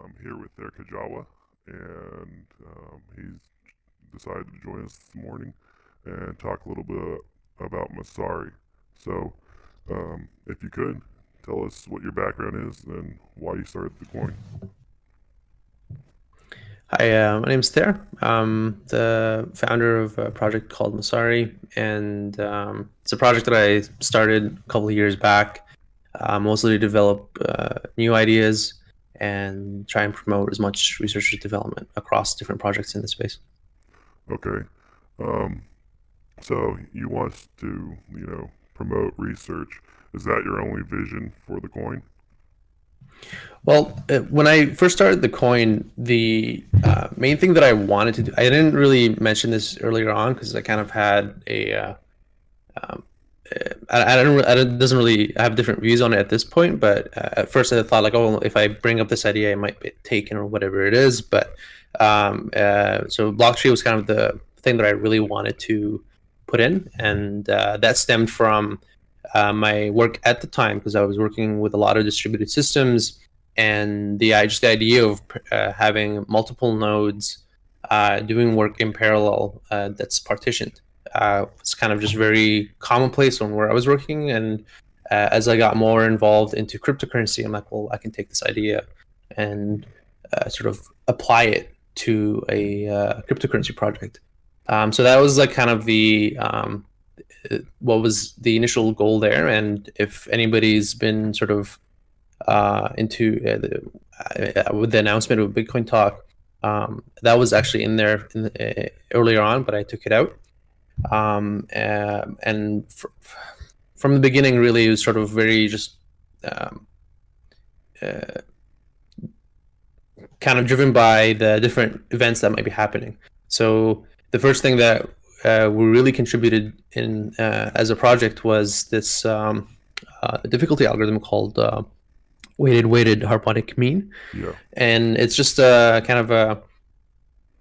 I'm here with ThaerK, and he's decided to join us this morning and talk a little bit about Masari. So, if you could, tell us what your background is and why you started the coin. Hi, my name's Thaer. I'm the founder of a project called Masari, and it's a project that I started a couple of years back, mostly to develop new ideas and try and promote as much research and development across different projects in the space. Okay. Um, so you want us to, promote research. Is that your only vision for the coin? Well, when I first started the coin, the main thing that I wanted to do, I didn't really mention this earlier on because I kind of had um, I don't doesn't really I have different views on it at this point. But at first I thought like, oh, if I bring up this idea, it might be taken or whatever it is. But so BlockTree was kind of the thing that I really wanted to put in, and that stemmed from my work at the time because I was working with a lot of distributed systems, and the idea of having multiple nodes doing work in parallel that's partitioned was kind of just very commonplace on where I was working. And as I got more involved into cryptocurrency, I'm like, well, I can take this idea and sort of apply it to a cryptocurrency project. So that was like kind of the what was the initial goal there. And if anybody's been sort of into with the announcement of Bitcoin Talk, that was actually in there earlier on, but I took it out. And from the beginning, really, it was sort of very just um, uh, kind of driven by the different events that might be happening. So the first thing that we really contributed in as a project was this difficulty algorithm called weighted harmonic mean, Yeah. and it's just kind of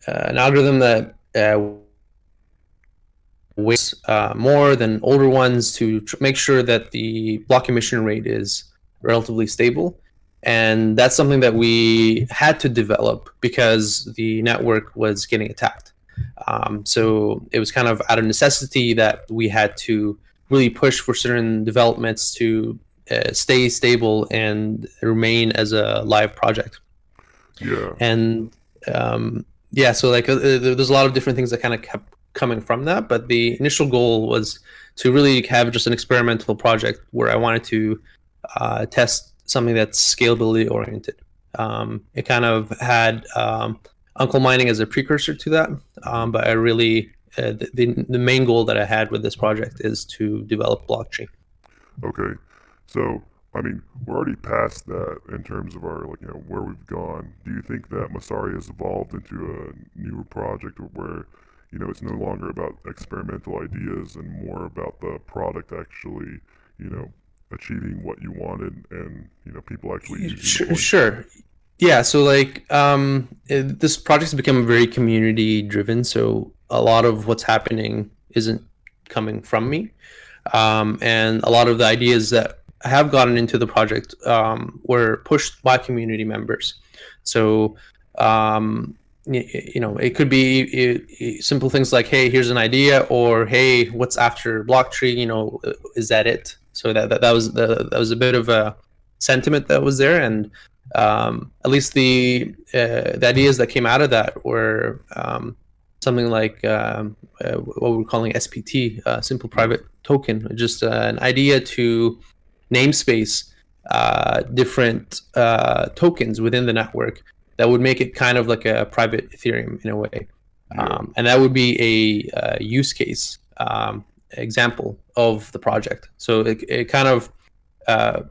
an algorithm that weighs more than older ones to make sure that the block emission rate is relatively stable. And that's something that we had to develop because the network was getting attacked. So it was kind of out of necessity that we had to really push for certain developments to stay stable and remain as a live project. Yeah. And yeah, so like there's a lot of different things that kind of kept coming from that, but the initial goal was to really have just an experimental project where I wanted to test something that's scalability oriented. It kind of had uncle mining as a precursor to that, but I really the main goal that I had with this project is to develop blockchain. Okay. So, I mean, we're already past that in terms of our, where we've gone. Do you think that Masari has evolved into a newer project where, it's no longer about experimental ideas and more about the product actually, you know, achieving what you wanted and, people actually using the Sure, coin? sure. Yeah, so like this project's become very community driven, so a lot of what's happening isn't coming from me. And a lot of the ideas that have gotten into the project were pushed by community members. So it could be simple things like, hey, here's an idea, or hey, what's after BlockTree, is that it? So that was a bit of a sentiment that was there. And at least the ideas that came out of that were something like what we're calling SPT, simple Yeah. private token, just an idea to namespace different tokens within the network that would make it kind of like a private Ethereum in a way. Yeah. And that would be a use case example of the project. So it kind of uh,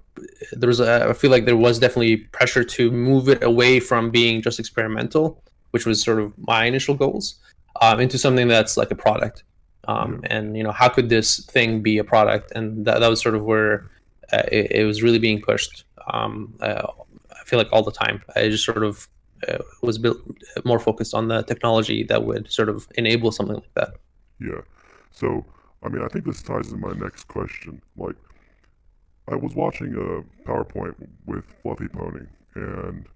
I feel like there was definitely pressure to move it away from being just experimental, which was sort of my initial goals, into something that's like a product. Yeah. And how could this thing be a product? And that was sort of where it was really being pushed. I feel like all the time. I just sort of was built more focused on the technology that would sort of enable something like that. Yeah. So, I mean, I think this ties into my next question. Like, I was watching a PowerPoint with Fluffy Pony, and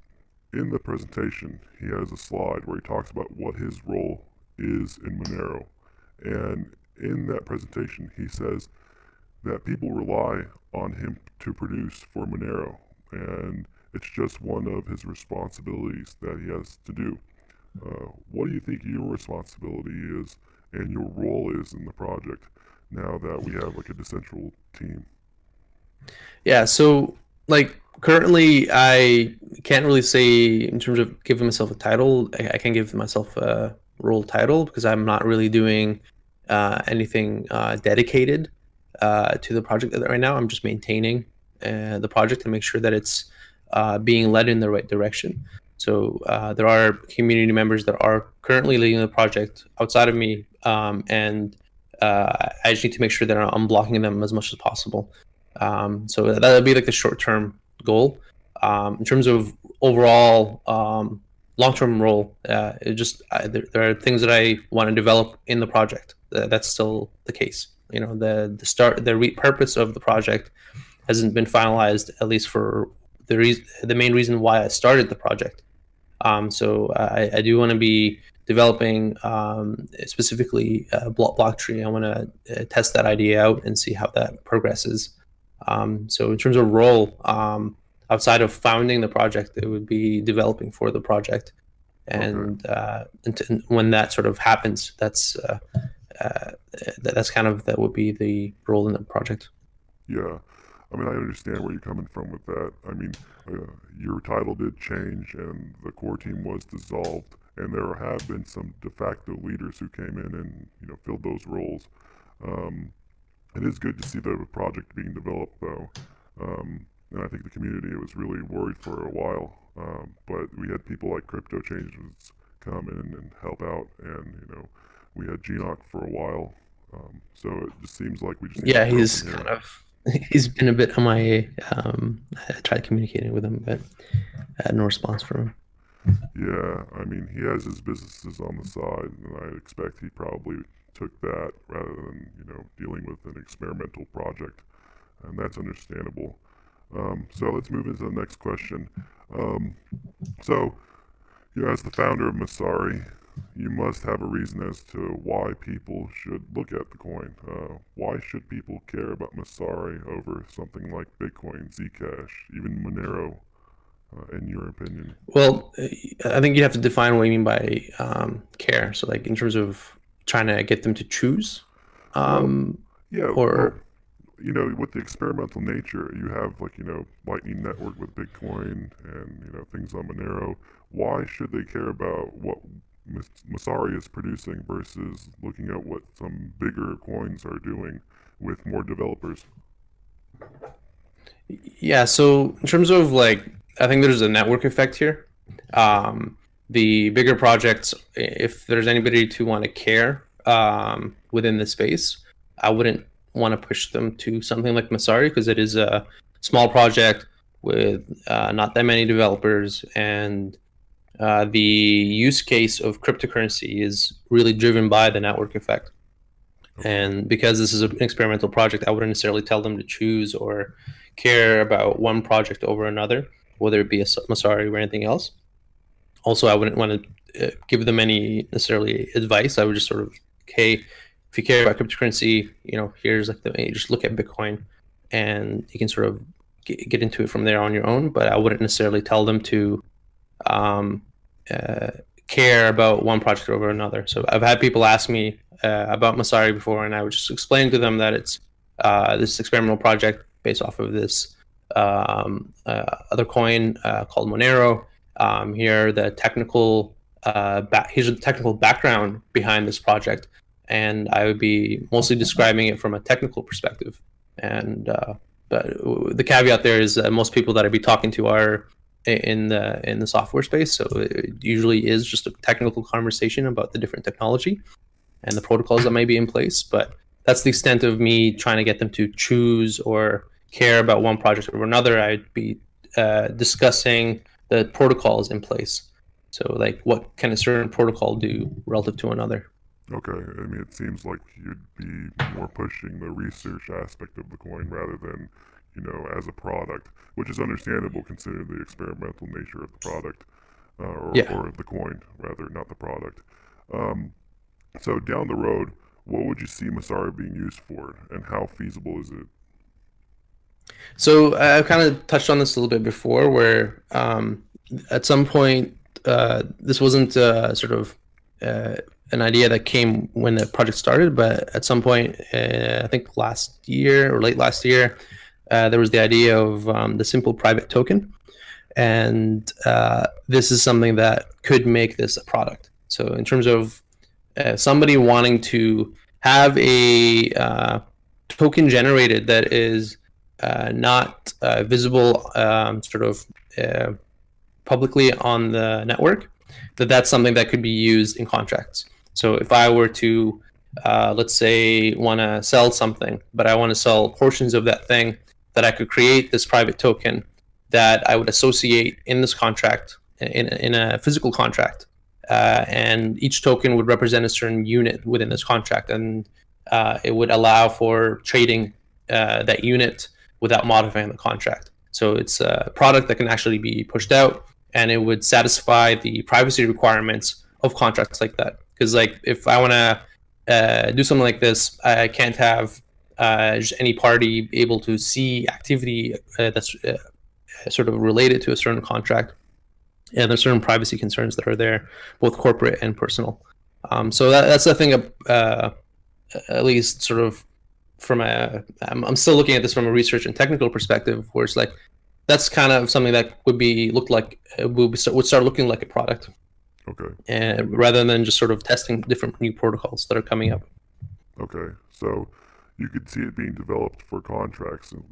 in the presentation, he has a slide where he talks about what his role is in Monero. And in that presentation, he says that people rely on him to produce for Monero. And it's just one of his responsibilities that he has to do. What do you think your responsibility is and your role is in the project now that we have like a decentral team? Yeah, so like currently I can't really say in terms of giving myself a title. I can give myself a role title because I'm not really doing anything dedicated to the project right now. I'm just maintaining the project and make sure that it's being led in the right direction. So there are community members that are currently leading the project outside of me, and I just need to make sure that I'm blocking them as much as possible. So that would be like the short term goal. In terms of overall long term role, there are things that I want to develop in the project. That's still the case. You know, the purpose of the project hasn't been finalized, at least for the main reason why I started the project. So I do want to be developing specifically BlockTree. I want to test that idea out and see how that progresses. So in terms of role, outside of founding the project, it would be developing for the project. Okay. And when that sort of happens, uh, that's kind of that would be the role in the project. Yeah. I mean, I understand where you're coming from with that. I mean, your title did change and the core team was dissolved, and there have been some de facto leaders who came in and, filled those roles. Um, it is good to see the project being developed, though. And I think the community was really worried for a while. But we had people like Crypto Changes come in and help out, and, we had Genoc for a while. So it just seems like we just need to Yeah, grow he's from here. kind of he's been a bit on my. I tried communicating with him, but I had no response from him. Yeah, I mean, he has his businesses on the side, and I expect he probably took that rather than, dealing with an experimental project, and that's understandable. So let's move into the next question. Um, so, as the founder of Masari, you must have a reason as to why people should look at the coin. Why should people care about Masari over something like Bitcoin, Zcash, even Monero, in your opinion? Well, I think you have to define what you mean by care. So, like in terms of trying to get them to choose, Well, um, yeah, well, or with the experimental nature, you have like, Lightning Network with Bitcoin and, things on Monero. Why should they care about what Masari is producing versus looking at what some bigger coins are doing with more developers? yeah. So in terms of like, I think there's a network effect here. The bigger projects, if there's anybody to want to care within the space, I wouldn't want to push them to something like Masari because it is a small project with not that many developers, and the use case of cryptocurrency is really driven by the network effect. Okay. And because this is an experimental project, I wouldn't necessarily tell them to choose or care about one project over another, whether it be a Masari or anything else. Also, I wouldn't want to give them any necessarily advice. I would just sort of, hey, if you care about cryptocurrency, here's like you just look at Bitcoin, and you can sort of get into it from there on your own. But I wouldn't necessarily tell them to um, uh, care about one project over another. So I've had people ask me about Masari before, and I would just explain to them that it's this experimental project based off of this other coin called Monero. Here, the technical here's the technical background behind this project, and I would be mostly describing it from a technical perspective. And but the caveat there is that most people that I'd be talking to are in the software space, so it usually is just a technical conversation about the different technology and the protocols that may be in place. But that's the extent of me trying to get them to choose or care about one project over another. I'd be discussing the protocols in place. So, like, what can a certain protocol do relative to another? Okay. I mean, it seems like you'd be more pushing the research aspect of the coin rather than, as a product, which is understandable considering the experimental nature of the product. Yeah. or the coin rather, not the product. Um, so down the road, what would you see Masari being used for, and how feasible is it? So I kind of touched on this a little bit before, where at some point this wasn't sort of uh, an idea that came when the project started, but at some point, I think last year or late last year, there was the idea of the simple private token, and this is something that could make this a product. So in terms of somebody wanting to have a token generated that is not visible sort of uh, publicly on the network, that's something that could be used in contracts. So if I were to, let's say, want to sell something, but I want to sell portions of that thing, that I could create this private token that I would associate in this contract, in a physical contract. And each token would represent a certain unit within this contract, and it would allow for trading that unit without modifying the contract. So it's a product that can actually be pushed out, and it would satisfy the privacy requirements of contracts like that. Because like if I want to do something like this, I can't have just any party able to see activity that's sort of related to a certain contract. And there's certain privacy concerns that are there, both corporate and personal. So that's the thing. At least sort of from I'm still looking at this from a research and technical perspective, where it's like that's kind of something that would be looked like would start looking like a product, Okay. and rather than just sort of testing different new protocols that are coming up. Okay. So you could see it being developed for contracts in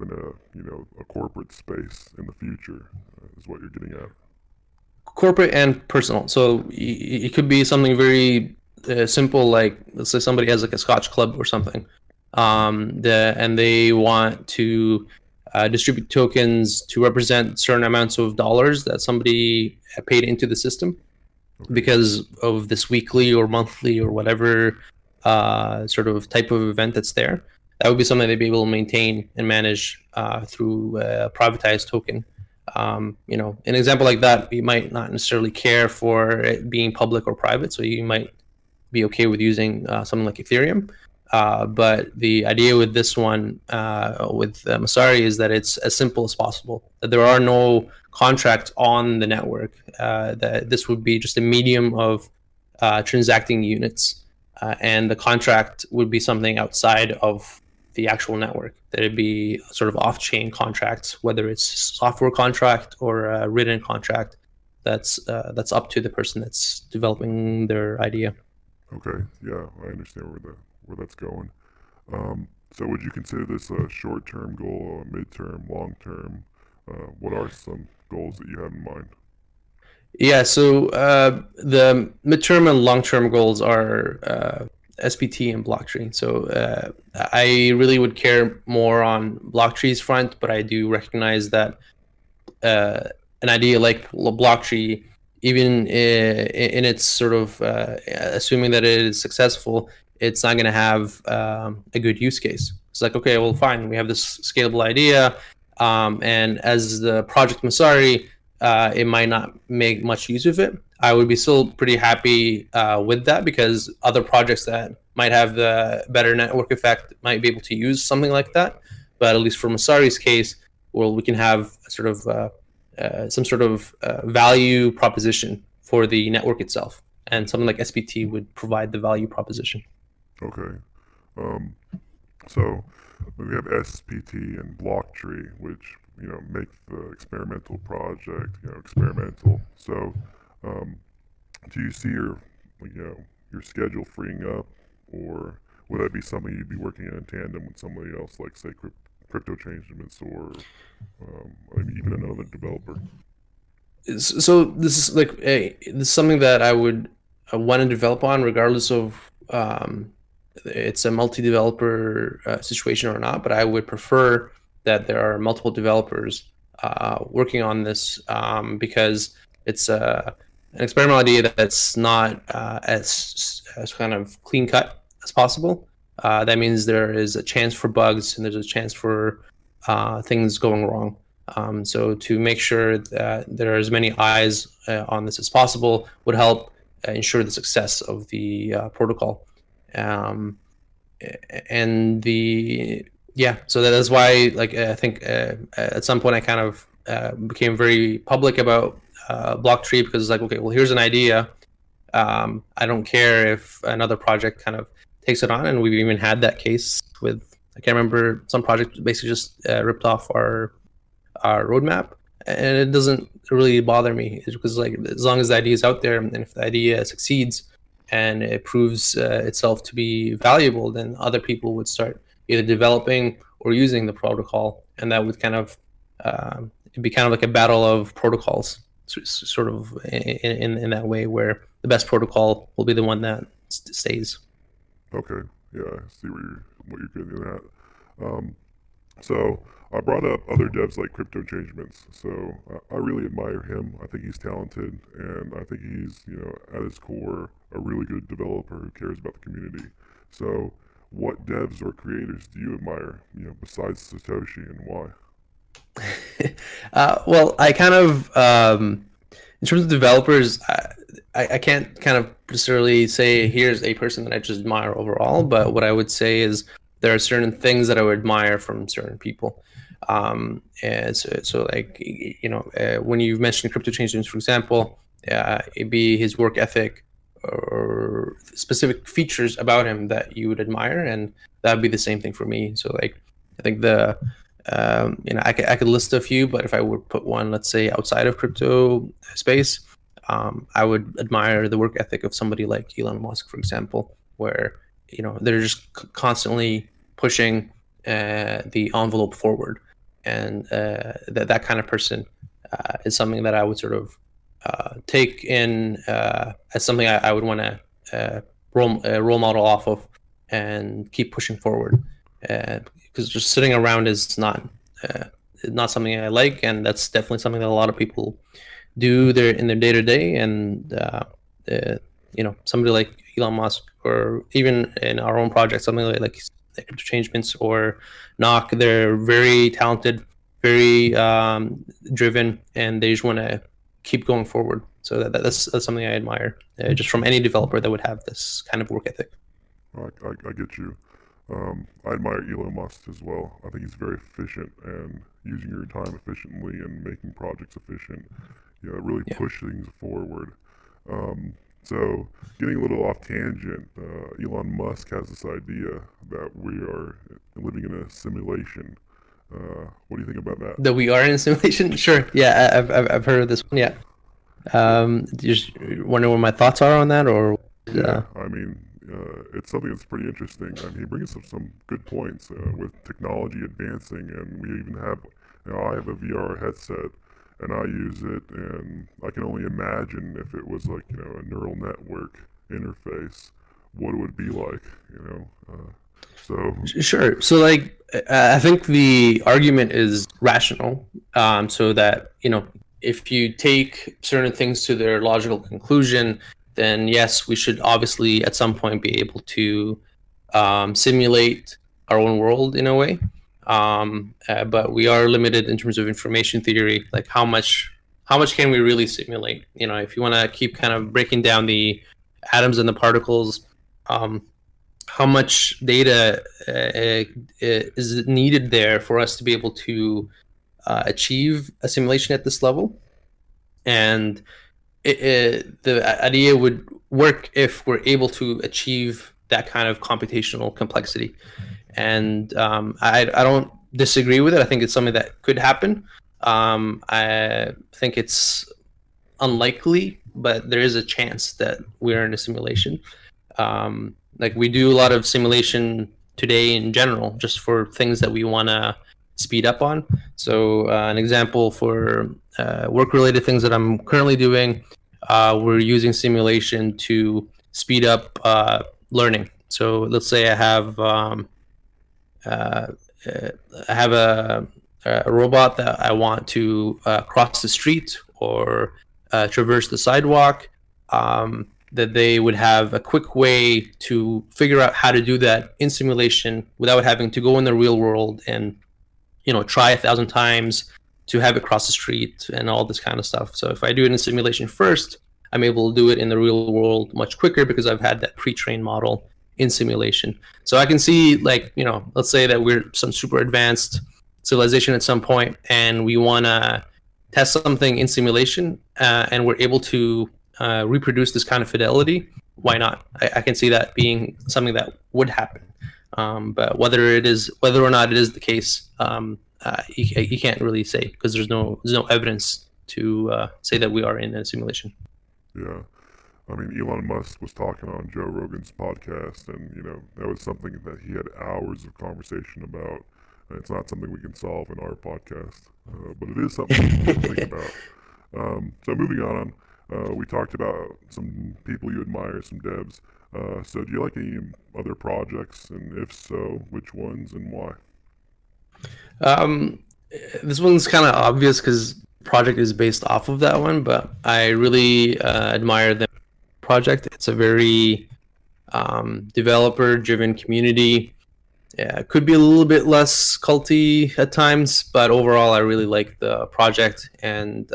a corporate space in the future, is what you're getting at. Corporate and personal. So it could be something very simple, like let's say somebody has like a Scotch club or something, and they want to distribute tokens to represent certain amounts of dollars that somebody paid into the system Okay. because of this weekly or monthly or whatever sort of type of event that's there. That would be something they'd be able to maintain and manage through a privatized token. An example like that, you might not necessarily care for it being public or private, so you might be okay with using something like Ethereum. But the idea with this one, with Masari, is that it's as simple as possible. That there are no contracts on the network. That this would be just a medium of transacting units, and the contract would be something outside of the actual network. That it'd be sort of off-chain contracts, whether it's software contract or a written contract. That's up to the person that's developing their idea. Okay. Yeah, I understand where that's going. So would you consider this a short-term goal, a mid-term, long-term? What are some goals that you have in mind? Yeah, so the midterm and long-term goals are SPT and BlockTree. So I really would care more on BlockTree's front, but I do recognize that uh, an idea like BlockTree, even in its sort of assuming that it is successful, it's not going to have a good use case. It's like, okay, well, fine, we have this scalable idea, and as the project Masari, it might not make much use of it. I would be still pretty happy with that, because other projects that might have the better network effect might be able to use something like that. But at least for Masari's case, well, we can have sort of some sort of value proposition for the network itself, and something like SPT would provide the value proposition. Okay. Um, so we have SPT and BlockTree, which make the experimental project experimental. So um, do you see your schedule freeing up, or would that be something you'd be working in tandem with somebody else, like say crypto changements, or maybe even another developer? So this is like this is something that I would want to develop on, regardless of it's a multi-developer situation or not. But I would prefer that there are multiple developers working on this, because it's an experimental idea that's not as kind of clean cut as possible. That means there is a chance for bugs, and there's a chance for things going wrong. So to make sure that there are as many eyes on this as possible would help ensure the success of the protocol. Um, and the yeah, so that's why, like, I think at some point I kind of became very public about BlockTree, because it's like, okay, well, here's an idea. I don't care if another project kind of takes it on, and we've even had that case with, I can't remember, some project basically just ripped off our roadmap, and it doesn't really bother me, because like, as long as the idea is out there, and if the idea succeeds and it proves itself to be valuable, then other people would start either developing or using the protocol, and that would kind of it'd be kind of like a battle of protocols, sort of in that way, where the best protocol will be the one that stays. Okay, yeah, I see what you're getting at. So I brought up other devs like Crypto Changements. So I really admire him. I think he's talented, and I think he's, at his core, a really good developer who cares about the community. So what devs or creators do you admire, besides Satoshi, and why? Well, I kind of, in terms of developers, I can't kind of necessarily say here's a person that I just admire overall, but what I would say is there are certain things that I would admire from certain people. And so like, when you mentioned Crypto Changements, for example, it'd be his work ethic or specific features about him that you would admire, and that would be the same thing for me. So like, I think I could list a few, but if I would put one, let's say, outside of crypto space, I would admire the work ethic of somebody like Elon Musk, for example, where they're just constantly pushing the envelope forward, and that kind of person is something that I would sort of take in as something I would want to role model off of and keep pushing forward. Because just sitting around is not something I like, and that's definitely something that a lot of people do in their day to day. And somebody like Elon Musk, or even in our own project, something like Changements or Knock, they're very talented, very driven, and they just want to keep going forward. So that's something I admire, just from any developer that would have this kind of work ethic. I get you. I admire Elon Musk as well. I think he's very efficient, and using your time efficiently and making projects efficient, really Yeah. push things forward. So, getting a little off tangent, Elon Musk has this idea that we are living in a simulation. What do you think about that? That we are in a simulation? Sure. Yeah, I've heard of this one. Yeah. Do you just wonder what my thoughts are on that, or Yeah, I mean, it's something that's pretty interesting. I mean, he brings up some good points with technology advancing, and we even have, I have a VR headset, and I use it, and I can only imagine if it was like, a neural network interface, what it would be like, so, Sure. So, like, I think the argument is rational. So that if you take certain things to their logical conclusion, then yes, we should obviously at some point be able to simulate our own world in a way. But we are limited in terms of information theory. Like, how much can we really simulate? If you want to keep kind of breaking down the atoms and the particles, how much data is needed there for us to be able to achieve a simulation at this level? And the idea would work if we're able to achieve that kind of computational complexity. And I don't disagree with it. I think it's something that could happen. I think it's unlikely, but there is a chance that we're in a simulation. Like, we do a lot of simulation today in general, just for things that we want to speed up on. So an example for work-related things that I'm currently doing, we're using simulation to speed up learning. So let's say I have a robot that I want to cross the street or traverse the sidewalk. That they would have a quick way to figure out how to do that in simulation without having to go in the real world and try 1,000 times to have it cross the street and all this kind of stuff. So if I do it in simulation first, I'm able to do it in the real world much quicker because I've had that pre-trained model in simulation. So I can see, like, let's say that we're some super advanced civilization at some point and we want to test something in simulation, and we're able to reproduce this kind of fidelity. Why not? I can see that being something that would happen. But whether or not it is the case, you can't really say because there's no evidence to say that we are in a simulation. Yeah. I mean, Elon Musk was talking on Joe Rogan's podcast, and that was something that he had hours of conversation about. And it's not something we can solve in our podcast, but it is something to think about. So moving on, we talked about some people you admire, some devs. So do you like any other projects, and if so, which ones and why? This one's kind of obvious because project is based off of that one, but I really admire the project. It's a very developer-driven community. Yeah, it could be a little bit less culty at times, but overall, I really like the project, and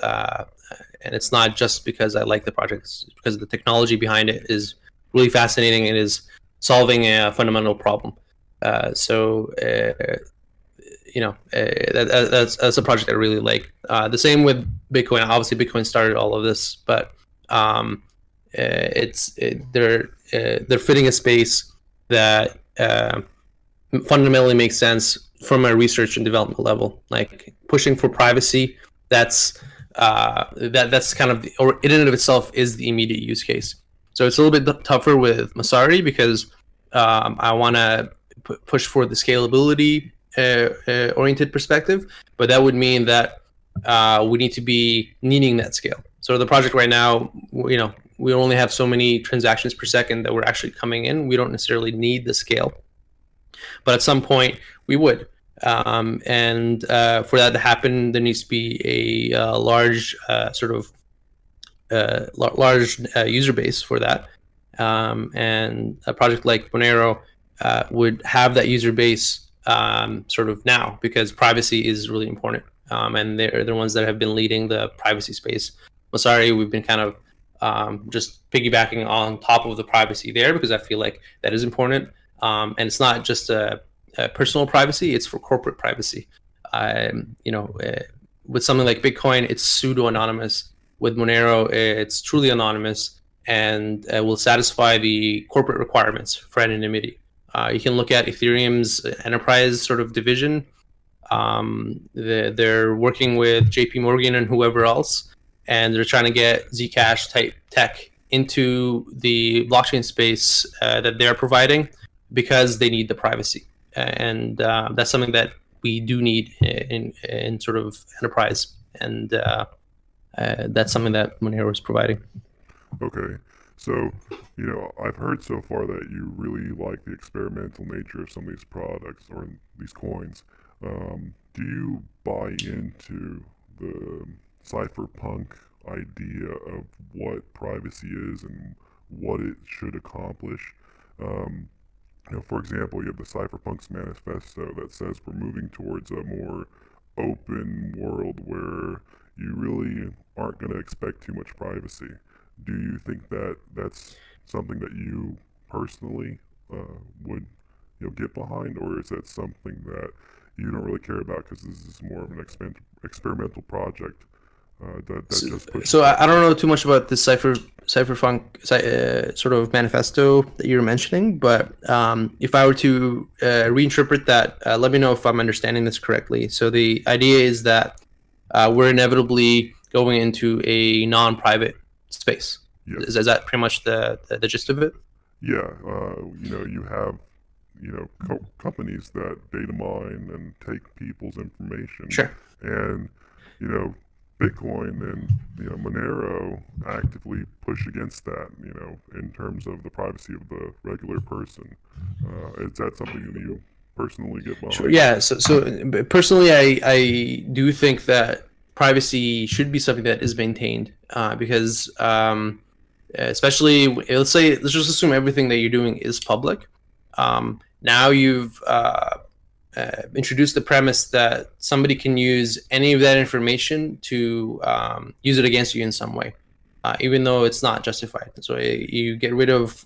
it's not just because I like the project; it's because the technology behind it is really fascinating and is solving a fundamental problem. That's a project I really like. The same with Bitcoin. Obviously, Bitcoin started all of this, but they're fitting a space that fundamentally makes sense from a research and development level. Like pushing for privacy, that's kind of or in and of itself is the immediate use case. So it's a little bit tougher with Masari because I want to push for the scalability oriented perspective, but that would mean that we need to be needing that scale. So the project right now, we only have so many transactions per second that we're actually coming in. We don't necessarily need the scale, but at some point we would. And for that to happen, there needs to be a large large user base for that. And a project like Monero would have that user base sort of now because privacy is really important. And they're the ones that have been leading the privacy space. Masari, we've been kind of just piggybacking on top of the privacy there because I feel like that is important. And it's not just a personal privacy; it's for corporate privacy. With something like Bitcoin, it's pseudo anonymous. With Monero, it's truly anonymous and will satisfy the corporate requirements for anonymity. You can look at Ethereum's enterprise sort of division. They're working with JP Morgan and whoever else, and they're trying to get Zcash type tech into the blockchain space that they're providing because they need the privacy. And that's something that we do need in sort of enterprise. And that's something that Monero is providing. Okay. So, I've heard so far that you really like the experimental nature of some of these products or these coins. Do you buy into the cypherpunk idea of what privacy is and what it should accomplish? For example, you have the Cypherpunks Manifesto that says we're moving towards a more open world where you really aren't going to expect too much privacy. Do you think that that's something that you personally would get behind, or is that something that you don't really care about because this is more of an experimental project that just pushes? So I don't know too much about the cypherpunk sort of manifesto that you're mentioning, but if I were to reinterpret that, let me know if I'm understanding this correctly. So the idea is that we're inevitably going into a non-private space. Yeah. Is that pretty much the gist of it? Yeah. You have companies that data mine and take people's information. Sure. And Bitcoin and Monero actively push against that. In terms of the privacy of the regular person. Is that something that you personally get behind? Sure. Yeah. So personally, I do think that privacy should be something that is maintained because especially let's just assume everything that you're doing is public. Now you've introduced the premise that somebody can use any of that information to use it against you in some way, even though it's not justified. So you get rid of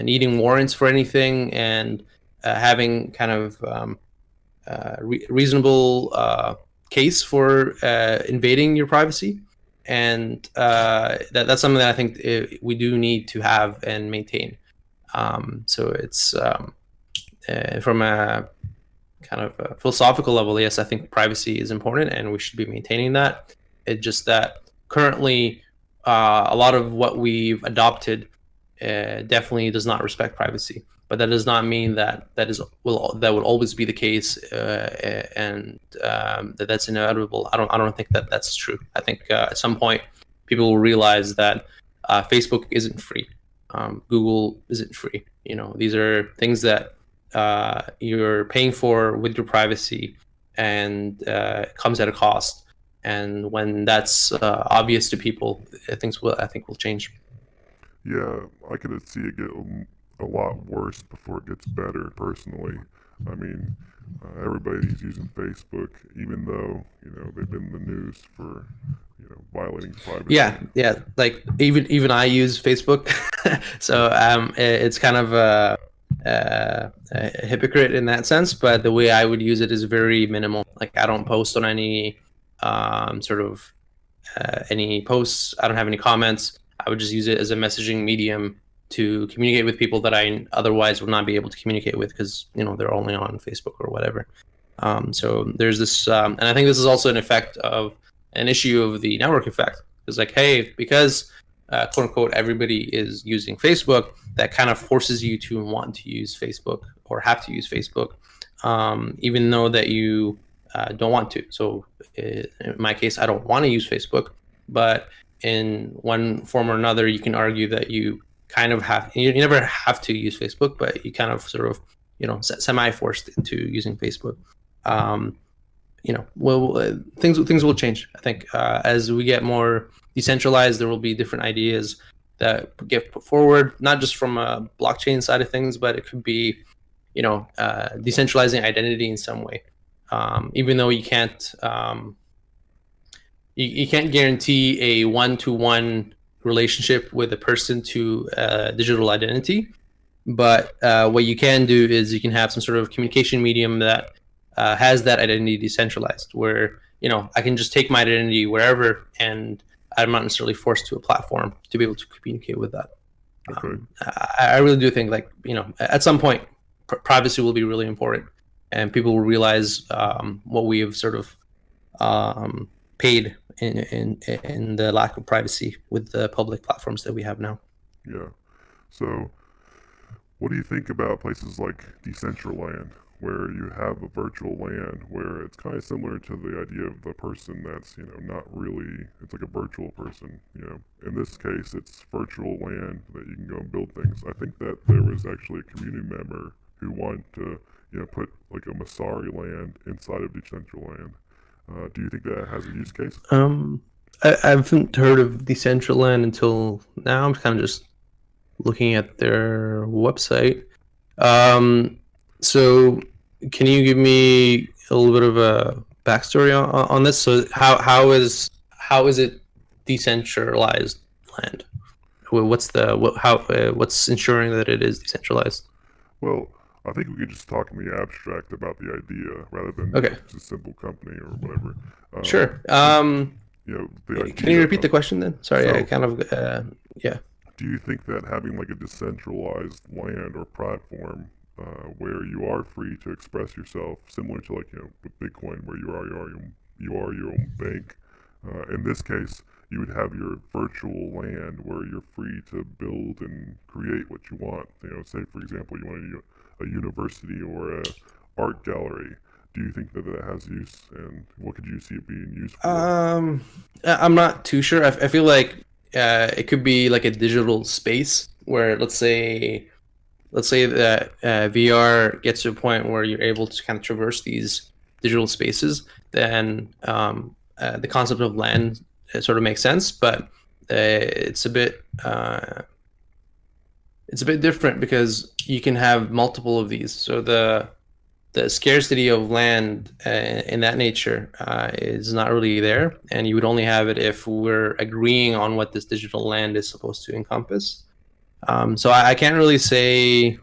needing warrants for anything, and having kind of reasonable case for invading your privacy. And that's something that I think we do need to have and maintain. So it's from a kind of a philosophical level, yes, I think privacy is important and we should be maintaining that. It's just that currently a lot of what we've adopted definitely does not respect privacy. But that does not mean that that will always be the case, and that's inevitable. I don't think that that's true. I think at some point people will realize that Facebook isn't free, Google isn't free. These are things that you're paying for with your privacy, and it comes at a cost. And when that's obvious to people, things I think will change. Yeah, I could see it get a lot worse before it gets better. Personally, I mean, everybody's using Facebook, even though they've been in the news for violating privacy. Yeah. Like even I use Facebook, so it's kind of a hypocrite in that sense. But the way I would use it is very minimal. Like I don't post on any any posts. I don't have any comments. I would just use it as a messaging medium to communicate with people that I otherwise would not be able to communicate with, because they're only on Facebook or whatever. So there's this, and I think this is also an issue of the network effect. It's like, hey, because quote unquote everybody is using Facebook, that kind of forces you to want to use Facebook or have to use Facebook, even though that you don't want to. So in my case, I don't want to use Facebook, but in one form or another, you can argue that you kind of have. You never have to use Facebook, but you kind of sort of semi-forced into using Facebook. Things will change. I think as we get more decentralized, there will be different ideas that get put forward, not just from a blockchain side of things, but it could be decentralizing identity in some way. Even though you can't you can't guarantee a one-to-one relationship with a person to digital identity, but what you can do is you can have some sort of communication medium that has that identity decentralized, where I can just take my identity wherever, and I'm not necessarily forced to a platform to be able to communicate with that. Okay. I really do think, like, at some point privacy will be really important, and people will realize what we have sort of paid in the lack of privacy with the public platforms that we have now. Yeah. So, what do you think about places like Decentraland, where you have a virtual land where it's kind of similar to the idea of the person that's not really, it's like a virtual person. In this case, it's virtual land that you can go and build things. I think that there was actually a community member who wanted to put like a Masari land inside of Decentraland. Do you think that has a use case? I haven't heard of Decentraland until now. I'm kind of just looking at their website. So can you give me a little bit of a backstory on this? So how is it decentralized land? What's ensuring that it is decentralized? Well, I think we could just talk in the abstract about the idea rather than just a simple company or whatever. Sure. Can you repeat the question then? Sorry, I kind of yeah. Do you think that having like a decentralized land or platform where you are free to express yourself, similar to like with Bitcoin, where you are your own bank, in this case, you would have your virtual land where you're free to build and create what you want. Say for example, you want a university or a art gallery. Do you think that has use, and what could you see it being used for? I'm not too sure. I feel like it could be like a digital space where, let's say that VR gets to a point where you're able to kind of traverse these digital spaces, then the concept of land sort of makes sense, but it's a bit it's a bit different because you can have multiple of these. So the scarcity of land in that nature is not really there, and you would only have it if we're agreeing on what this digital land is supposed to encompass. So I can't really say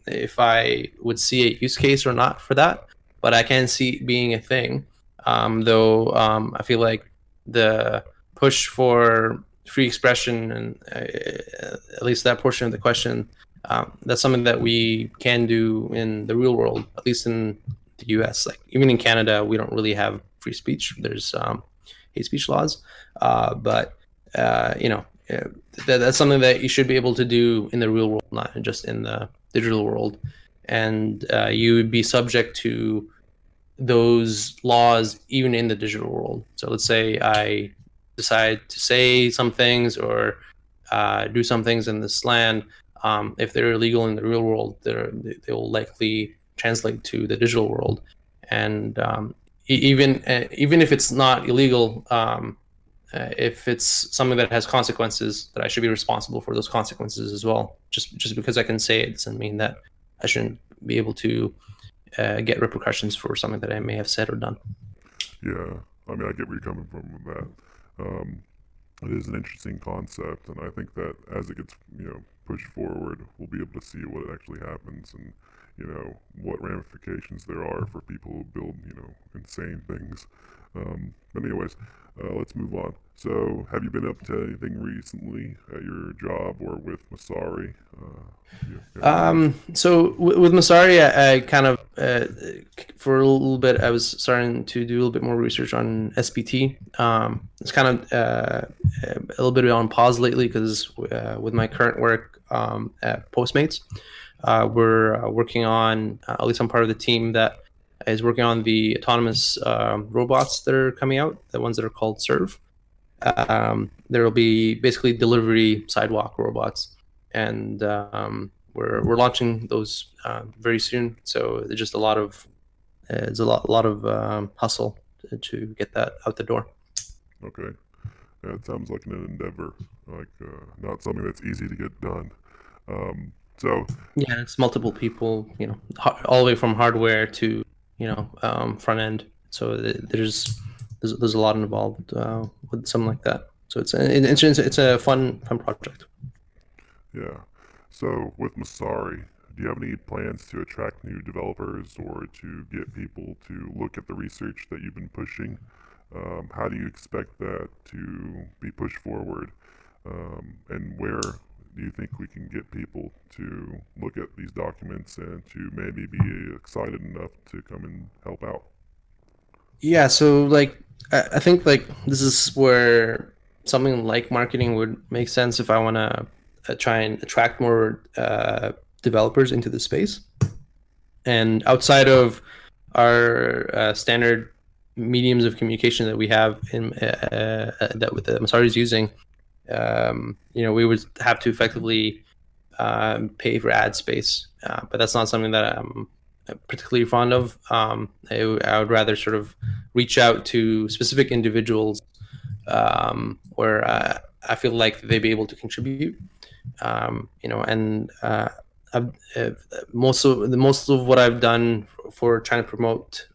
if I would see a use case or not for that, but I can see it being a thing. Though I feel like the push for free expression and at least that portion of the question, that's something that we can do in the real world, at least in the US. Like even in Canada, we don't really have free speech. There's hate speech laws, but you know, that's something that you should be able to do in the real world, not just in the digital world. And you would be subject to those laws even in the digital world. So let's say I decide to say some things or do some things in this land. If they're illegal in the real world, they will likely translate to the digital world. And even if it's not illegal, if it's something that has consequences, that I should be responsible for those consequences as well. Just because I can say it doesn't mean that I shouldn't be able to get repercussions for something that I may have said or done. Yeah, I mean, I get where you're coming from with that. It is an interesting concept, and I think that as it gets, pushed forward, we'll be able to see what actually happens and, what ramifications there are for people who build, insane things. But anyways, let's move on. So, have you been up to anything recently at your job or with Masari? So with Masari, I kind of for a little bit, I was starting to do a little bit more research on SPT. It's kind of a little bit on pause lately because with my current work at Postmates, we're working on at least I'm part of the team that is working on the autonomous robots that are coming out, the ones that are called Serve. There will be basically delivery sidewalk robots, and we're launching those very soon. So there's just a lot of it's a lot of hustle to get that out the door. Okay. Yeah, it sounds like an endeavor, like not something that's easy to get done. So, Yeah, it's multiple people, all the way from hardware to front end. So there's a lot involved with something like that. So it's a fun project. yeah. So, with Masari, do you have any plans to attract new developers or to get people to look at the research that you've been pushing? How do you expect that to be pushed forward? And where do you think we can get people to look at these documents and to maybe be excited enough to come and help out? Yeah, so like I think like this is where something like marketing would make sense if I want to try and attract more developers into the space. And outside of our standard mediums of communication that we have in that with the Masari is using, we would have to effectively pay for ad space, but that's not something that I'm particularly fond of. I would rather sort of reach out to specific individuals where I feel like they'd be able to contribute. And most of what I've done for trying to promote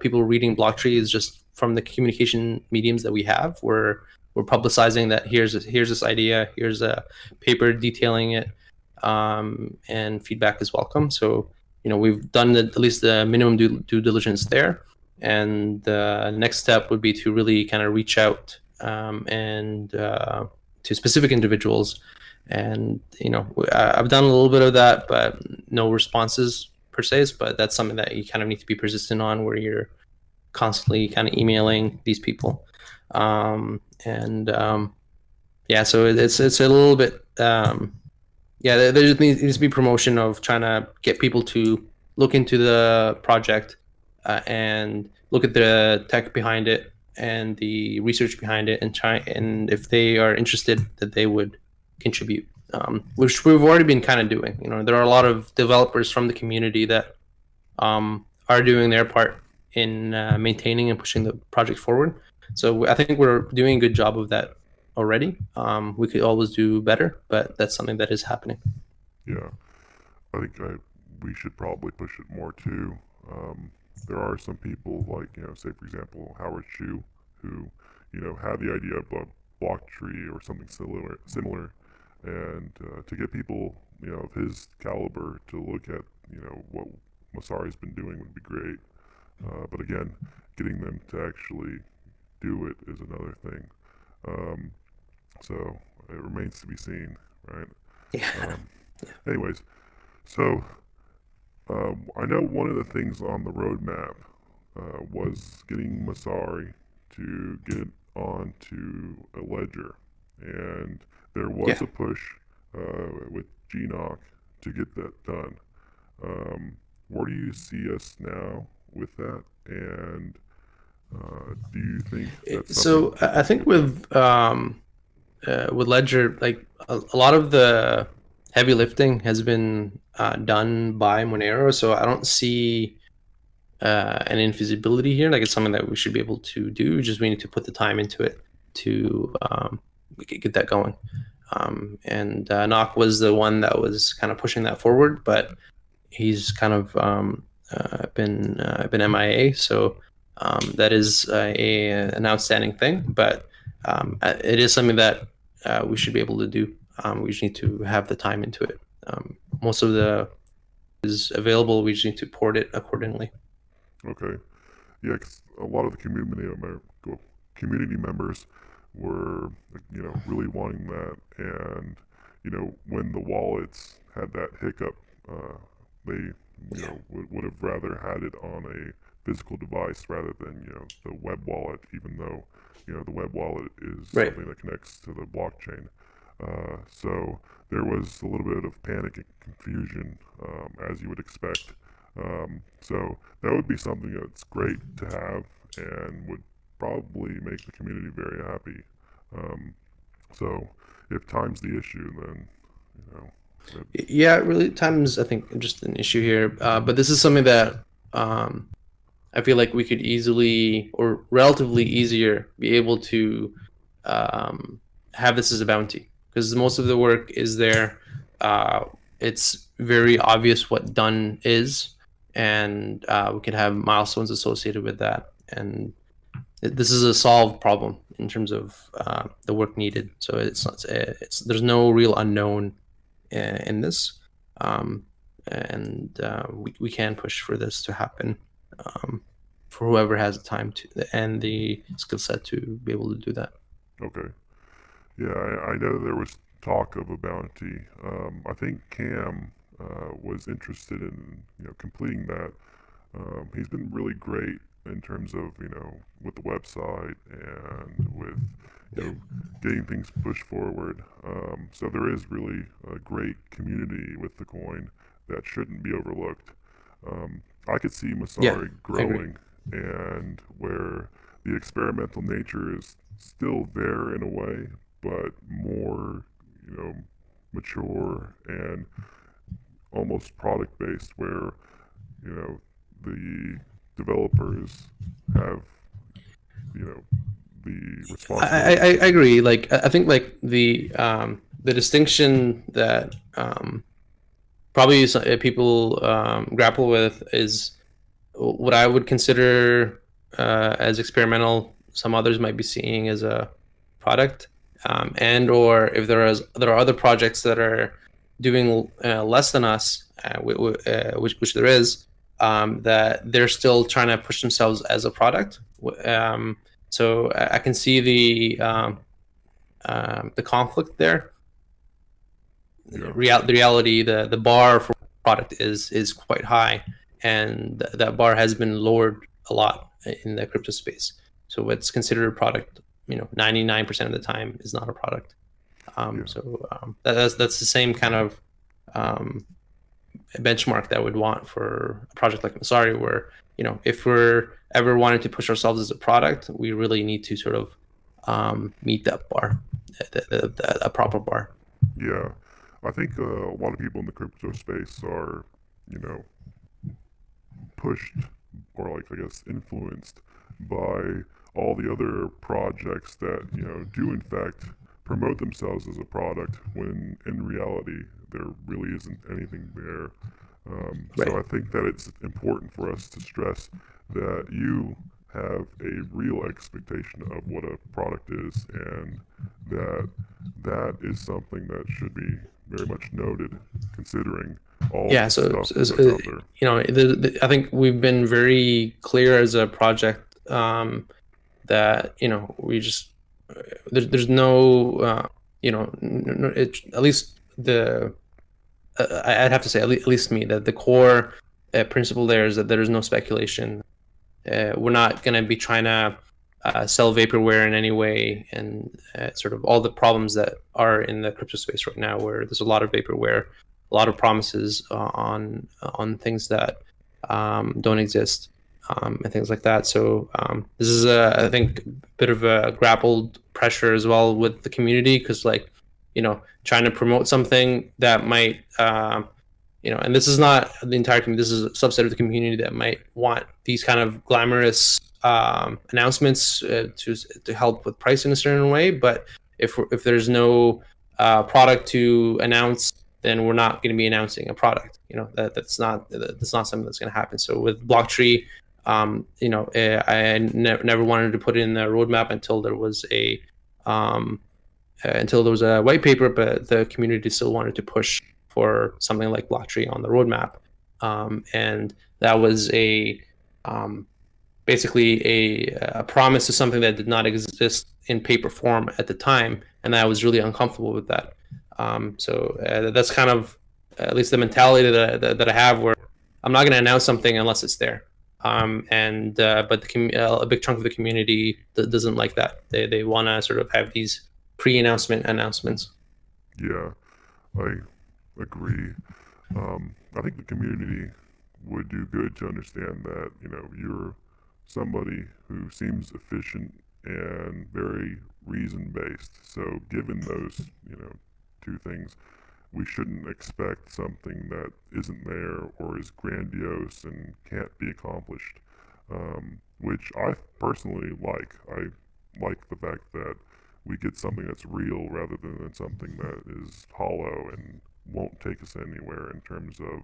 people reading BlockTree is just from the communication mediums that we have. We're publicizing that here's this idea, here's a paper detailing it, and feedback is welcome. So we've done at least the minimum due diligence there, and the next step would be to really kind of reach out and to specific individuals. And I've done a little bit of that, but no responses per se. But that's something that you kind of need to be persistent on, where you're constantly kind of emailing these people. Yeah, so it's a little bit there just needs to be promotion of trying to get people to look into the project and look at the tech behind it and the research behind it, and try, and if they are interested, that they would contribute, which we've already been kind of doing. There are a lot of developers from the community that are doing their part in maintaining and pushing the project forward. So I think we're doing a good job of that already. We could always do better, but that's something that is happening. Yeah, I think we should probably push it more too. Um, there are some people like, say for example, Howard Shue, who, had the idea of a BlockTree or something similar, and to get people, of his caliber to look at, what Masari's been doing would be great. But again, getting them to actually do it is another thing. Um, so it remains to be seen, right? Yeah. Um, anyways, so I know one of the things on the roadmap was getting Masari to get onto a ledger, and there was Yeah. a push with GNOC to get that done. Where do you see us now with that? And do you think that's something So I people think should? with Ledger, like a lot of the heavy lifting has been done by Monero, so I don't see an infeasibility here. Like it's something that we should be able to do. Just we need to put the time into it to get that going. And Knock was the one that was kind of pushing that forward, but he's kind of been MIA. So that is an outstanding thing, but it is something that we should be able to do. We just need to have the time into it. Most of the is available. We just need to port it accordingly. Okay. Yeah, 'cause a lot of the community members were, really wanting that, and when the wallets had that hiccup, they, Yeah. would have rather had it on a physical device rather than the web wallet, even though the web wallet is Right. something that connects to the blockchain. So there was a little bit of panic and confusion, as you would expect. So that would be something that's great to have and would probably make the community very happy. Um, so if time's the issue, then you know, that, Yeah, really, time's I think just an issue here. But this is something that I feel like we could easily or relatively easier be able to um, have this as a bounty because most of the work is there. Uh, it's very obvious what done is, and we can have milestones associated with that. And this is a solved problem in terms of the work needed. So it's there's no real unknown in this, um, and we can push for this to happen um, for whoever has the time to and the skill set to be able to do that. okay. Yeah, I know there was talk of a bounty. I think Cam was interested in completing that. He's been really great in terms of with the website and with Yeah. getting things pushed forward. So there is really a great community with the coin that shouldn't be overlooked. I could see Yeah, Masari I agree. growing, and where the experimental nature is still there in a way, but more you know mature and almost product based, where the developers have you know the responsibility I to. agree. Like I think like the distinction that probably people grapple with is what I would consider as experimental. Some others might be seeing as a product, and or if there are other projects that are doing less than us, which there is, that they're still trying to push themselves as a product. So I can see the conflict there. Yeah, The reality, the bar for product is quite high, and that bar has been lowered a lot in the crypto space. So what's considered a product, 99% of the time is not a product. yeah, That's the same kind of um, benchmark that I would want for a project like Masari, where if we're ever wanting to push ourselves as a product, we really need to sort of meet that bar, a proper bar. yeah. I think a lot of people in the crypto space are you know pushed, or like I guess influenced by all the other projects that do in fact promote themselves as a product when in reality there really isn't anything there. Right. So I think that it's important for us to stress that you have a real expectation of what a product is, and that is something that should be very much noted, considering all Yeah. the So, stuff that's out there. I think we've been very clear as a project, that we just there's no at least I'd have to say, at least me, that the core principle there is that there is no speculation. We're not going to be trying to sell vaporware in any way, and sort of all the problems that are in the crypto space right now, where there's a lot of vaporware, a lot of promises on things that don't exist, and things like that. So this is I think a bit of a grappled pressure as well with the community, because trying to promote something that might and this is not the entire community, this is a subset of the community that might want these kind of glamorous announcements to help with price in a certain way. But if there's no product to announce, then we're not going to be announcing a product. That's not something that's going to happen. So with BlockTree, I never wanted to put it in the roadmap until there was a white paper, but the community still wanted to push for something like BlockTree on the roadmap, and that was basically a promise to something that did not exist in paper form at the time, and I was really uncomfortable with that. So that's kind of at least the mentality that I have, where I'm not going to announce something unless it's there. But a big chunk of the community doesn't like that. They want to sort of have these pre-announcement announcements. Yeah, I agree. I think the community would do good to understand that you're somebody who seems efficient and very reason based. So given those two things, we shouldn't expect something that isn't there or is grandiose and can't be accomplished. Which I personally like. I like the fact that we get something that's real rather than something that is hollow and won't take us anywhere in terms of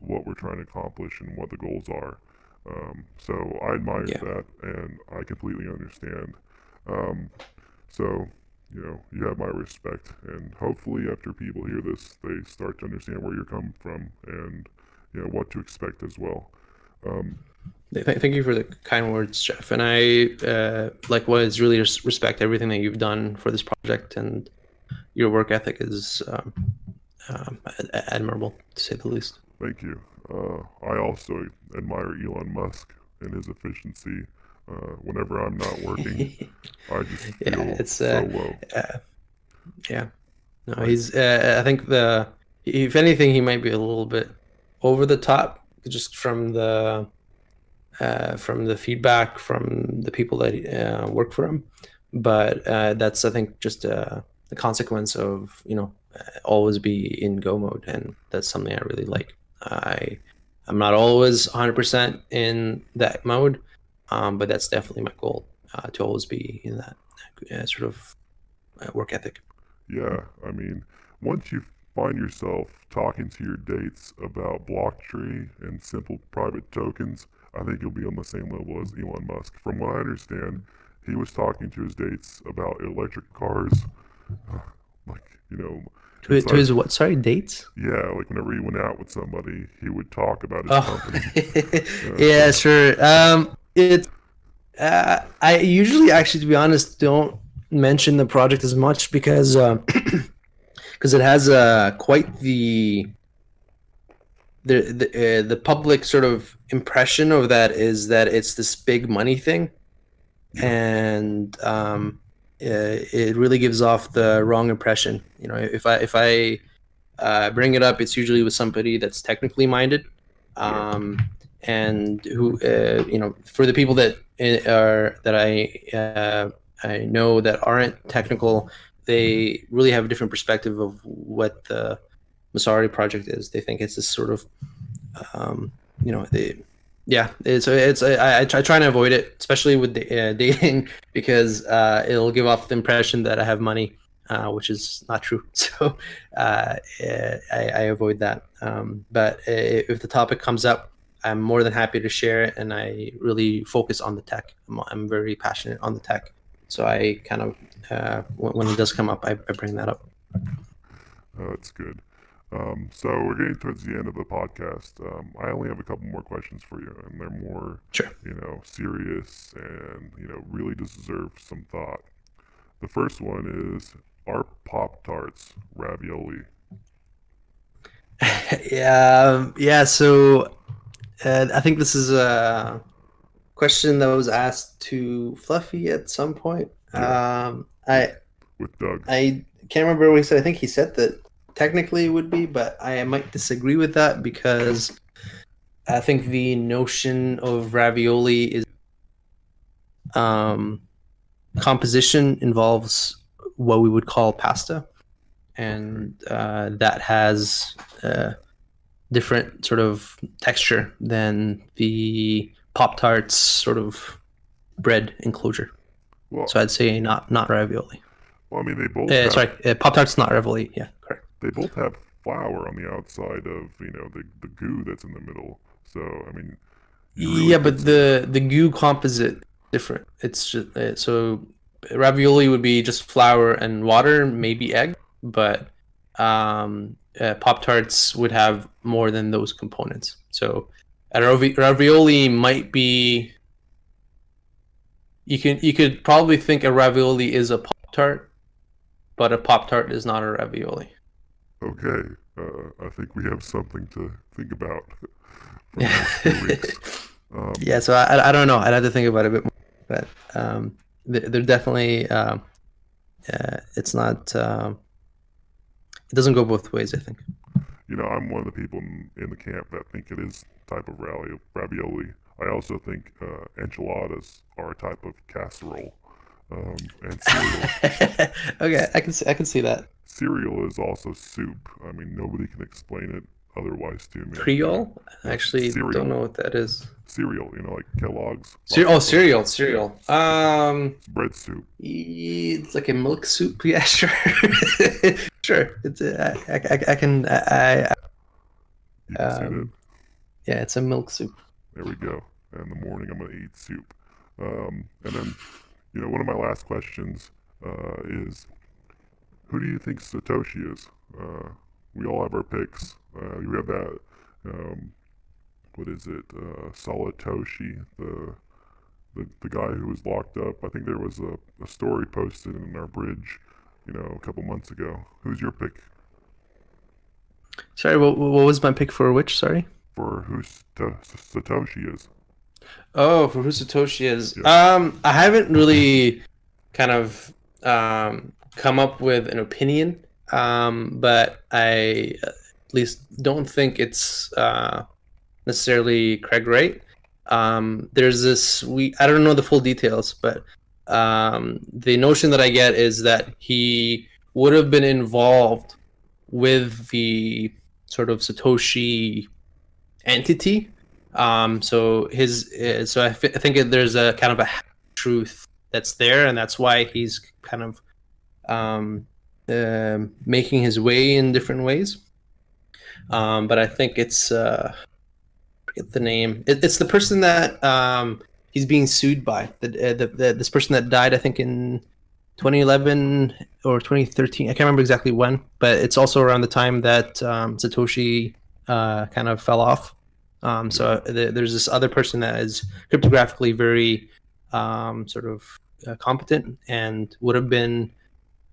what we're trying to accomplish and what the goals are. So I admire Yeah. that, and I completely understand. Um, so you have my respect, and hopefully, after people hear this, they start to understand where you're coming from and what to expect as well. Um, Thank you for the kind words, Jeff. And I likewise really respect everything that you've done for this project, and your work ethic is admirable, to say the least. Thank you. I also admire Elon Musk and his efficiency. Whenever I'm not working, I just Yeah, feel it's so low. yeah. No, Like, he's. I think if anything, he might be a little bit over the top, just from the feedback from the people that work for him. But that's, I think, just the consequence of always be in go mode, and that's something I really like. I'm not always 100% in that mode, but that's definitely my goal, to always be in that sort of work ethic. yeah, I mean, once you find yourself talking to your dates about BlockTree and simple private tokens, I think you'll be on the same level as Elon Musk. From what I understand, he was talking to his dates about electric cars. Like, To, it's to like, his what? Sorry, dates? yeah, like whenever he went out with somebody, he would talk about his Oh, company. yeah, So, sure. I usually, actually, to be honest, don't mention the project as much, because it has quite the public sort of impression of that, is that it's this big money thing, yeah, and it really gives off the wrong impression. If I bring it up, it's usually with somebody that's technically minded, yeah, and who for the people that I know that aren't technical, they really have a different perspective of what the Masari project is. They think it's this sort of um, they yeah, I try to avoid it, especially with dating, because it'll give off the impression that I have money, which is not true. So I avoid that. But if the topic comes up, I'm more than happy to share it, and I really focus on the tech. I'm very passionate on the tech, so I kind of when it does come up, I bring that up. That's good. So we're getting towards the end of the podcast. I only have a couple more questions for you, and they're more, Sure. serious and really deserve some thought. The first one is: are Pop Tarts ravioli? Yeah. So I think this is a question that was asked to Fluffy at some point. Yeah, with, I with Doug. I can't remember what he said. I think he said that technically it would be, but I might disagree with that because I think the notion of ravioli is um, composition involves what we would call pasta, Okay. and that has different sort of texture than the Pop Tarts sort of bread enclosure. Well, So I'd say not ravioli. I mean, they both have Sorry, Pop Tarts not ravioli. Yeah, correct. they both have flour on the outside of the goo that's in the middle. So I mean, you really Yeah, could but say that. the goo composite different. It's just so ravioli would be just flour and water, maybe egg, but Pop Tarts would have more than those components. So ravioli might be you could probably think a ravioli is a Pop Tart, but a Pop Tart is not a ravioli. Okay, I think we have something to think about for the Yeah. next few weeks. Yeah, so I don't know. I'd have to think about it a bit more, but they're definitely it's not it doesn't go both ways. I think. I'm one of the people in the camp that think it is type of ravioli. I also think enchiladas are a type of casserole, and cereal. Okay, I can see that. Cereal is also soup. I mean, nobody can explain it otherwise to me. Creole? I No, actually don't know what that is. cereal. Like Kellogg's, lots of Cereal. it's bread soup. It's like a milk soup. Yeah, sure, sure. It's I can You can see that. yeah, it's a milk soup. There we go. And in the morning, I'm gonna eat soup. And then, one of my last questions is, who do you think Satoshi is? We all have our picks. You have that. Um, what is it? Salatoshi, the guy who was locked up. I think there was a story posted in our bridge, a couple months ago. Who's your pick Sorry, what was my pick for which? Sorry. for who Satoshi is? Oh, for who Satoshi is. Yeah. I haven't really kind of come up with an opinion, but I at least don't think it's necessarily Craig Wright. There's this I don't know the full details, but the notion that I get is that he would have been involved with the sort of Satoshi entity. So I think there's a kind of a truth that's there, and that's why he's kind of making his way in different ways. But I think it's forget the name. It's the person that he's being sued by. This person that died, I think in 2011 or 2013. I can't remember exactly when, but it's also around the time that Satoshi kind of fell off. So there's this other person that is cryptographically very sort of competent and would have been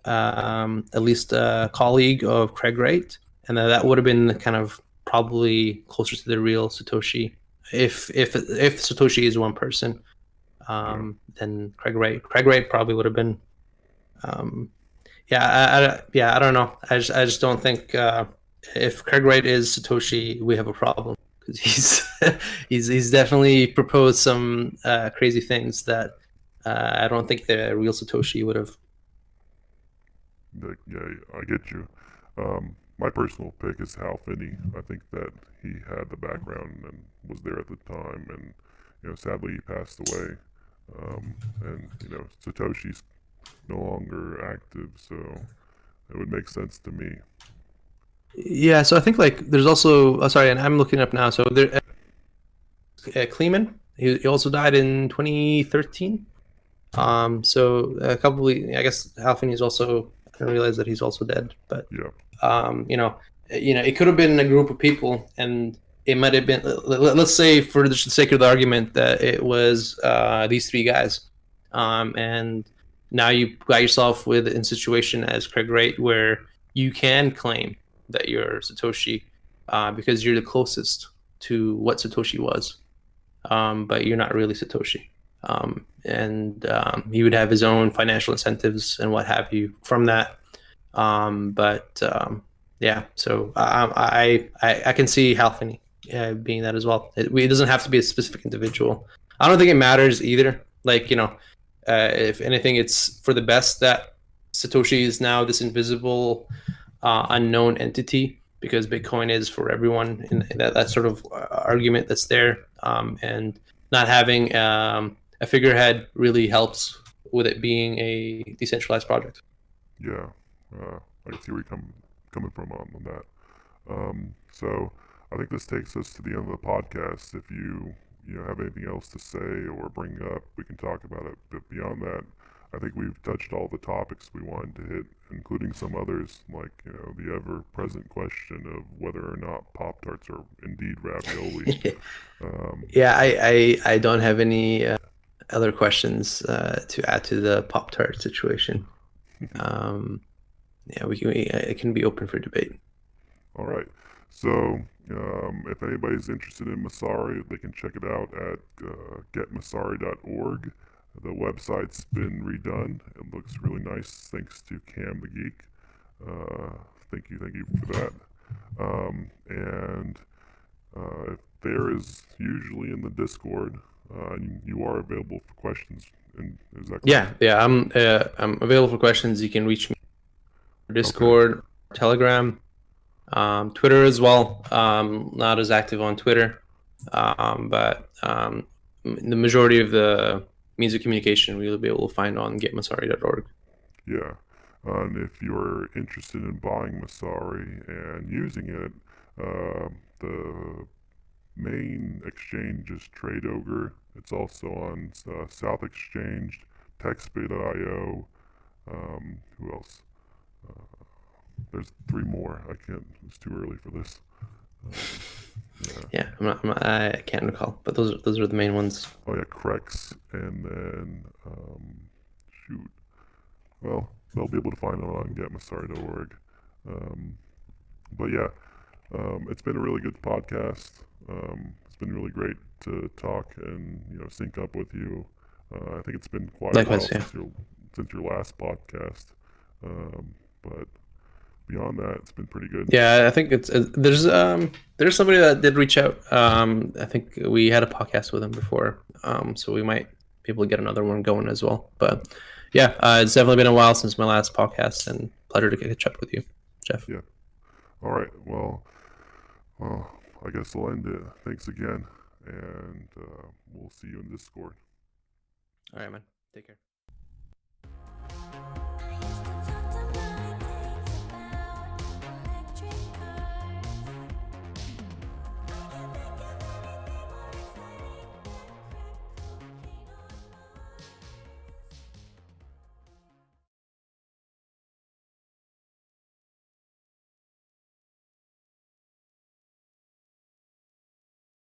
at least a colleague of Craig Wright, and that would have been kind of probably closer to the real Satoshi. If Satoshi is one person, Yeah. then Craig Wright probably would have been. Yeah, I don't know. I just don't think if Craig Wright is Satoshi, we have a problem because he's definitely proposed some crazy things that I don't think the real Satoshi would have. Yeah, I get you. My personal pick is Hal Finney. I think that he had the background and was there at the time, and sadly he passed away. And Satoshi's no longer active, so It would make sense to me. Yeah, so I think like there's also sorry, and I'm looking up now. So there, Kleeman, he also died in 2013. So a couple of, I guess Halfing is also. I didn't realize that he's also dead, but Yeah, um, you know, it could have been a group of people, and it might have been. Let's say, for the sake of the argument, that it was these three guys, and now you got yourself with in situation as Craig Wright, where you can claim that you're Satoshi because you're the closest to what Satoshi was, but you're not really Satoshi. And he would have his own financial incentives and what have you from that. But yeah, so I can see Halfini being that as well. It doesn't have to be a specific individual. I don't think it matters either. Like, if anything, it's for the best that Satoshi is now this invisible, unknown entity because Bitcoin is for everyone. In that sort of argument that's there, and not having a figurehead really helps with it being a decentralized project. yeah. I can see where you're coming from on that. So I think this takes us to the end of the podcast. If you have anything else to say or bring up, we can talk about it. But beyond that, I think we've touched all the topics we wanted to hit, including some others, like the ever-present question of whether or not Pop Tarts are indeed ravioli. Yeah, I don't have any other questions to add to the Pop Tart situation. Um, yeah, it can be open for debate. All right. So, if anybody's interested in Masari, they can check it out at getmasari.org. The website's been redone. It looks really nice thanks to Cam the Geek. Uh, thank you for that. And if there is usually in the Discord, you are available for questions. And is that correct? Yeah, I'm available for questions. You can reach me on Okay. Discord, Telegram, Twitter as well. Not as active on Twitter, but the majority of the means of communication we'll be able to find on getmasari.org. Yeah. And if you're interested in buying Masari and using it, the main exchange is Trade Ogre. It's also on South Exchange, TextBit.io. Who else? There's three more. I can't. It's too early for this. Yeah, I can't recall, but those are the main ones. Oh yeah, Crex, and then shoot. Well, they'll be able to find it on getmasari.org. Um, but yeah, it's been a really good podcast. It's been really great to talk and sync up with you. I think it's been quite a while Likewise, yeah. since your last podcast, but beyond that, it's been pretty good. Yeah, I think it's there's somebody that did reach out. I think we had a podcast with him before, so we might be able to get another one going as well. But yeah, it's definitely been a while since my last podcast, and pleasure to catch up with you, Jeff. Yeah. All right. Well, I guess I'll end it. Thanks again, and we'll see you in Discord. All right, man. Take care.